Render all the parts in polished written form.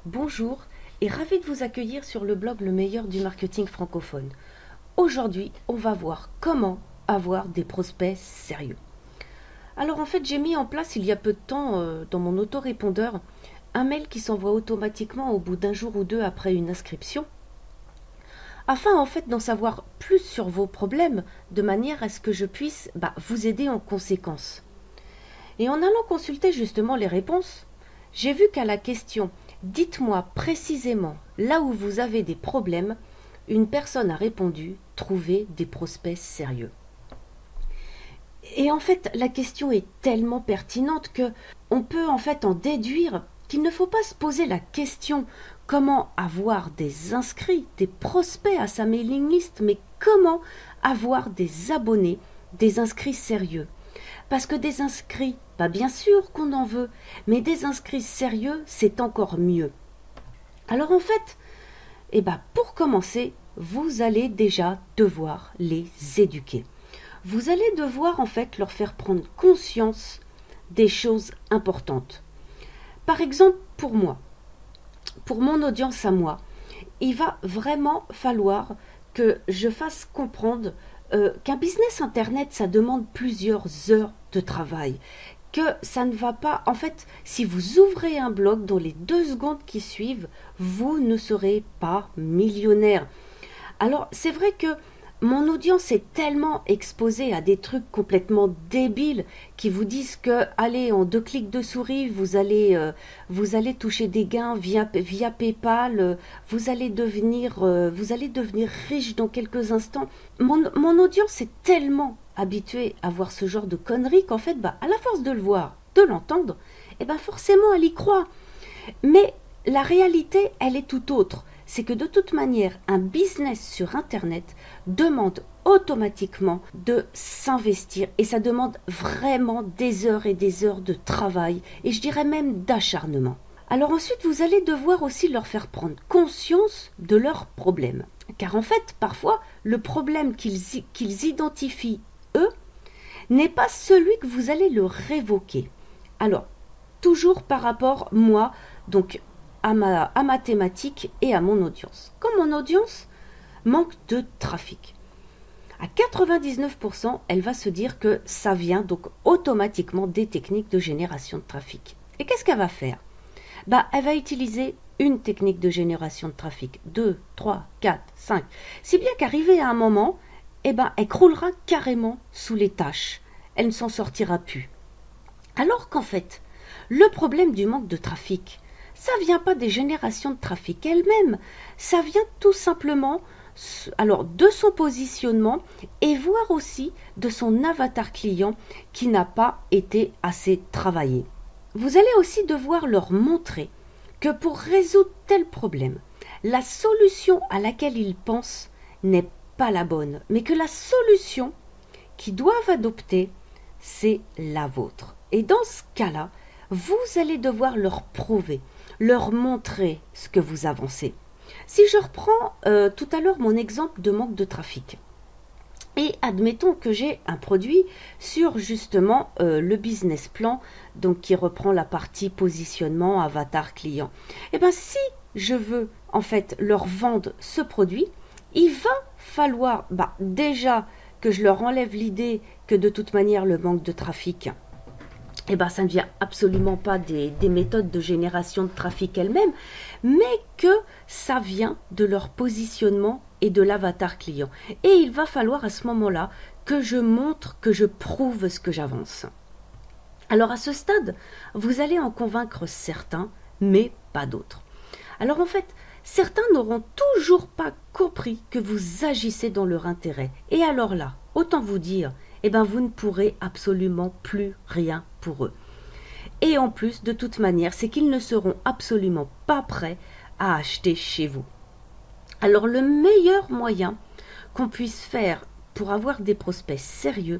Bonjour et ravi de vous accueillir sur le blog Le meilleur du marketing francophone. Aujourd'hui, on va voir comment avoir des prospects sérieux. Alors en fait, j'ai mis en place il y a peu de temps dans mon autorépondeur un mail qui s'envoie automatiquement au bout d'un jour ou deux après une inscription, afin en fait d'en savoir plus sur vos problèmes de manière à ce que je puisse vous aider en conséquence. Et en allant consulter justement les réponses, j'ai vu qu'à la question « Dites-moi précisément là où vous avez des problèmes », une personne a répondu « Trouver des prospects sérieux ». Et en fait, la question est tellement pertinente que on peut en fait en déduire qu'il ne faut pas se poser la question comment avoir des inscrits, des prospects à sa mailing list, mais comment avoir des abonnés, des inscrits sérieux. Parce que des inscrits, bien sûr qu'on en veut, mais des inscrits sérieux, c'est encore mieux. Alors en fait, pour commencer, vous allez déjà devoir les éduquer. Vous allez devoir en fait leur faire prendre conscience des choses importantes. Par exemple, pour moi, pour mon audience à moi, il va vraiment falloir que je fasse comprendre qu'un business internet, ça demande plusieurs heures de travail, que ça ne va pas, en fait, si vous ouvrez un blog dans les 2 secondes qui suivent, vous ne serez pas millionnaire. Alors, c'est vrai que mon audience est tellement exposée à des trucs complètement débiles qui vous disent que, allez, en 2 clics de souris, vous allez toucher des gains via PayPal, vous allez devenir riche dans quelques instants. Mon audience est tellement habituée à voir ce genre de conneries qu'en fait, à la force de le voir, de l'entendre, forcément, elle y croit. Mais la réalité, elle est tout autre. C'est que de toute manière, un business sur Internet demande automatiquement de s'investir et ça demande vraiment des heures et des heures de travail et je dirais même d'acharnement. Alors ensuite, vous allez devoir aussi leur faire prendre conscience de leurs problèmes. Car en fait, parfois, le problème qu'ils identifient, eux, n'est pas celui que vous allez leur révoquer. Alors, toujours par rapport, moi, donc à ma thématique et à mon audience. Comme mon audience manque de trafic, à 99%, elle va se dire que ça vient donc automatiquement des techniques de génération de trafic. Et qu'est-ce qu'elle va faire ? Elle va utiliser une technique de génération de trafic, 2, 3, 4, 5, si bien qu'arrivée à un moment, elle croulera carrément sous les tâches. Elle ne s'en sortira plus. Alors qu'en fait, le problème du manque de trafic, ça vient pas des générations de trafic elles-mêmes, ça vient tout simplement de son positionnement et voire aussi de son avatar client qui n'a pas été assez travaillé. Vous allez aussi devoir leur montrer que pour résoudre tel problème, la solution à laquelle ils pensent n'est pas la bonne, mais que la solution qu'ils doivent adopter, c'est la vôtre. Et dans ce cas-là, vous allez devoir leur prouver, leur montrer ce que vous avancez. Si je reprends tout à l'heure mon exemple de manque de trafic, et admettons que j'ai un produit sur justement le business plan, donc qui reprend la partie positionnement, avatar client. Si je veux en fait leur vendre ce produit, il va falloir déjà que je leur enlève l'idée que de toute manière le manque de trafic, ça ne vient absolument pas des méthodes de génération de trafic elles-mêmes, mais que ça vient de leur positionnement et de l'avatar client. Et il va falloir à ce moment-là que je montre, que je prouve ce que j'avance. Alors à ce stade, vous allez en convaincre certains, mais pas d'autres. Alors en fait, certains n'auront toujours pas compris que vous agissez dans leur intérêt. Et alors là, autant vous dire, vous ne pourrez absolument plus rien pour eux. Et en plus, de toute manière, c'est qu'ils ne seront absolument pas prêts à acheter chez vous. Alors le meilleur moyen qu'on puisse faire pour avoir des prospects sérieux,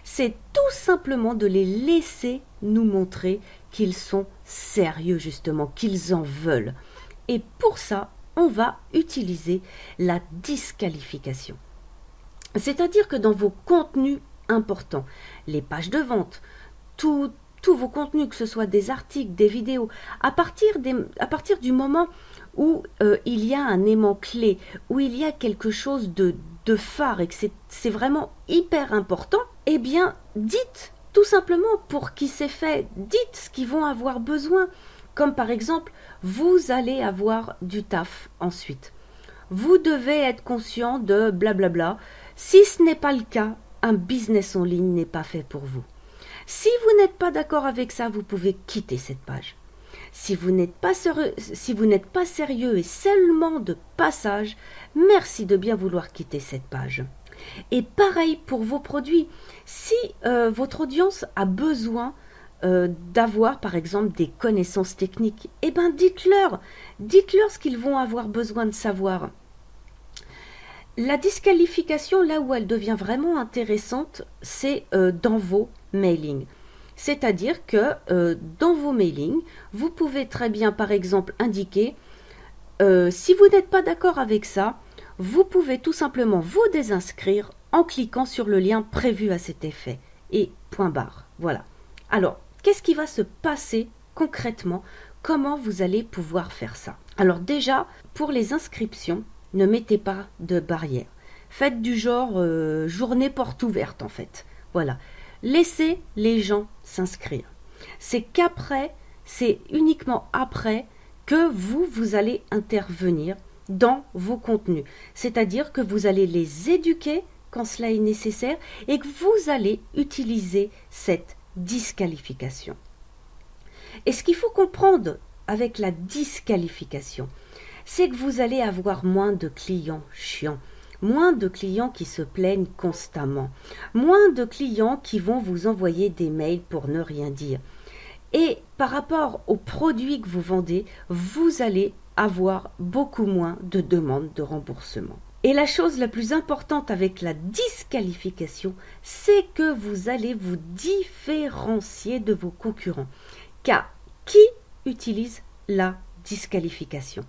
c'est tout simplement de les laisser nous montrer qu'ils sont sérieux justement, qu'ils en veulent. Et pour ça, on va utiliser la disqualification. C'est-à-dire que dans vos contenus importants, les pages de vente, tous tous vos contenus, que ce soit des articles, des vidéos, à partir du moment où il y a un aimant clé, où il y a quelque chose de phare et que c'est vraiment hyper important, eh bien, dites tout simplement pour qui c'est fait, dites ce qu'ils vont avoir besoin. Comme par exemple, vous allez avoir du taf ensuite. Vous devez être conscient de blablabla. Si ce n'est pas le cas, un business en ligne n'est pas fait pour vous. Si vous n'êtes pas d'accord avec ça, vous pouvez quitter cette page. Si vous n'êtes pas sérieux et seulement de passage, merci de bien vouloir quitter cette page. Et pareil pour vos produits. Si votre audience a besoin d'avoir par exemple des connaissances techniques, eh bien dites-leur ce qu'ils vont avoir besoin de savoir. La disqualification, là où elle devient vraiment intéressante, c'est dans vos mailings. C'est-à-dire que dans vos mailings, vous pouvez très bien par exemple indiquer si vous n'êtes pas d'accord avec ça, vous pouvez tout simplement vous désinscrire en cliquant sur le lien prévu à cet effet. Et point barre. Voilà. Alors, qu'est-ce qui va se passer concrètement? Comment vous allez pouvoir faire ça? Alors déjà, pour les inscriptions, ne mettez pas de barrière. Faites du genre journée porte ouverte en fait. Voilà. Laissez les gens s'inscrire. C'est qu'après, c'est uniquement après que vous allez intervenir dans vos contenus. C'est-à-dire que vous allez les éduquer quand cela est nécessaire et que vous allez utiliser cette disqualification. Et ce qu'il faut comprendre avec la disqualification, c'est que vous allez avoir moins de clients chiants, moins de clients qui se plaignent constamment, moins de clients qui vont vous envoyer des mails pour ne rien dire. Et par rapport aux produits que vous vendez, vous allez avoir beaucoup moins de demandes de remboursement. Et la chose la plus importante avec la disqualification, c'est que vous allez vous différencier de vos concurrents. Car qui utilise la disqualification?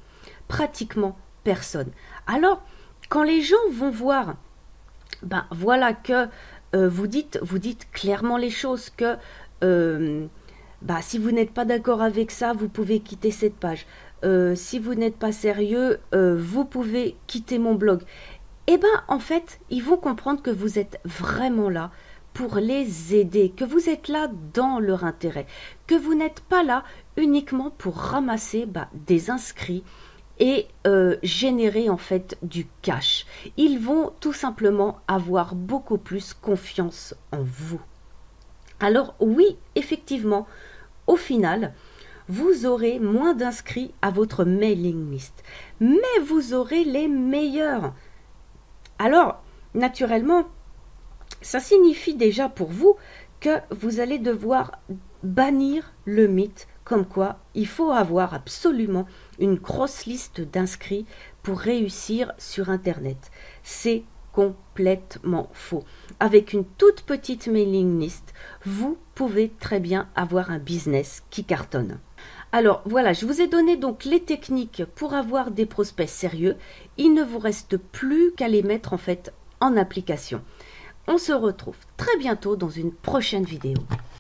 Pratiquement personne. Alors, quand les gens vont voir, ben voilà que vous dites clairement les choses que si vous n'êtes pas d'accord avec ça, vous pouvez quitter cette page. Si vous n'êtes pas sérieux, vous pouvez quitter mon blog. Eh bien, en fait, ils vont comprendre que vous êtes vraiment là pour les aider, que vous êtes là dans leur intérêt, que vous n'êtes pas là uniquement pour ramasser des inscrits et générer en fait du cash. Ils vont tout simplement avoir beaucoup plus confiance en vous. Alors oui, effectivement, au final, vous aurez moins d'inscrits à votre mailing list, mais vous aurez les meilleurs. Alors, naturellement, ça signifie déjà pour vous que vous allez devoir bannir le mythe comme quoi il faut avoir absolument une grosse liste d'inscrits pour réussir sur Internet. C'est complètement faux. Avec une toute petite mailing list, vous pouvez très bien avoir un business qui cartonne. Alors voilà, je vous ai donné donc les techniques pour avoir des prospects sérieux. Il ne vous reste plus qu'à les mettre en fait en application. On se retrouve très bientôt dans une prochaine vidéo.